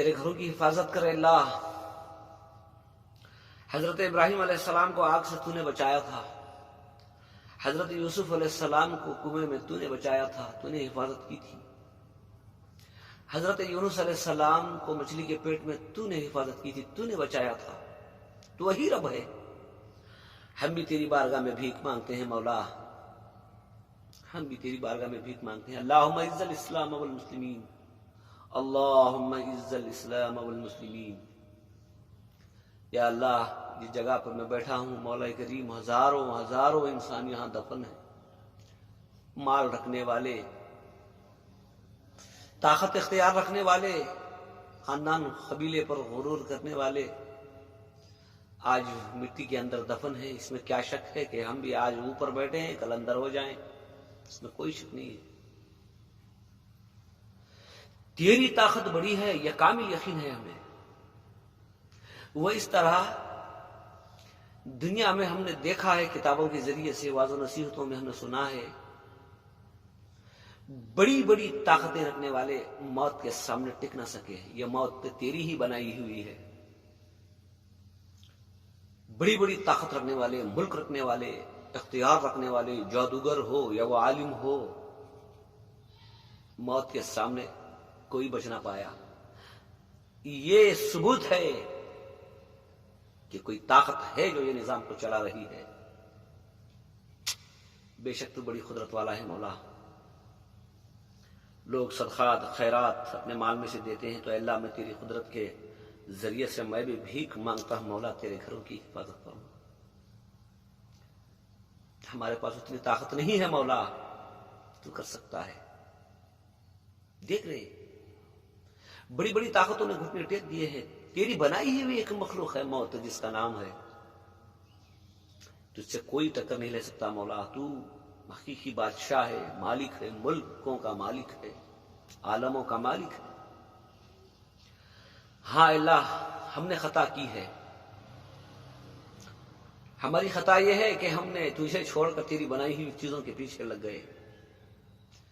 تیرے گھروں کی حفاظت کرے اللہ۔ حضرت ابراہیم علیہ السلام کو آگ سے تو نے بچایا تھا، حضرت یوسف علیہ السلام کو کنویں میں تو نے بچایا تھا، تو نے حفاظت کی تھی، حضرت یونس علیہ السلام کو مچھلی کے پیٹ میں تو نے حفاظت کی تھی، تو نے بچایا تھا، تو وہی رب ہے۔ ہم بھی تیری بارگاہ میں بھیک مانگتے ہیں مولا، ہم بھی تیری بارگاہ میں بھیک مانگتے ہیں۔ اللہم اعز الاسلام والمسلمین، اللہم اعز الاسلام والمسلمین۔ یا اللہ، جس جگہ پر میں بیٹھا ہوں مولا کریم، ہزاروں انسان یہاں دفن ہیں، مال رکھنے والے، طاقت اختیار رکھنے والے، خاندان قبیلے پر غرور کرنے والے آج مٹی کے اندر دفن ہیں۔ اس میں کیا شک ہے کہ ہم بھی آج اوپر بیٹھے ہیں، کل اندر ہو جائیں، اس میں کوئی شک نہیں ہے۔ تیری طاقت بڑی ہے، یہ کامل یقین ہے ہمیں۔ وہ اس طرح دنیا میں ہم نے دیکھا ہے، کتابوں کے ذریعے سے، واعظ و نصیحتوں میں ہم نے سنا ہے، بڑی بڑی طاقتیں رکھنے والے موت کے سامنے ٹک نہ سکے۔ یہ موت تیری ہی بنائی ہوئی ہے۔ بڑی بڑی طاقت رکھنے والے، ملک رکھنے والے، اختیار رکھنے والے، جادوگر ہو یا وہ عالم ہو، موت کے سامنے کوئی بچ نہ پایا۔ یہ ثبوت ہے کہ کوئی طاقت ہے جو یہ نظام کو چلا رہی ہے۔ بے شک تو بڑی قدرت والا ہے مولا۔ لوگ صدقات خیرات اپنے مال میں سے دیتے ہیں، تو اے اللہ میں تیری قدرت کے ذریعے سے میں بھی بھیک مانگتا ہوں مولا، تیرے گھروں کی حفاظت کروں۔ ہمارے پاس اتنی طاقت نہیں ہے مولا، تو کر سکتا ہے۔ دیکھ رہے بڑی بڑی طاقتوں نے گھٹنے ٹیک دیے ہیں، تیری بنائی ہوئی ایک مخلوق ہے موت، جس کا نام ہے، تجھ سے کوئی ٹکر نہیں لے سکتا مولا۔ تو حقیقی بادشاہ ہے، مالک ہے، ملکوں کا مالک ہے، عالموں کا مالک ہے۔ ہاں اللہ، ہم نے خطا کی ہے۔ ہماری خطا یہ ہے کہ ہم نے تجھے چھوڑ کر تیری بنائی ہوئی چیزوں کے پیچھے لگ گئے۔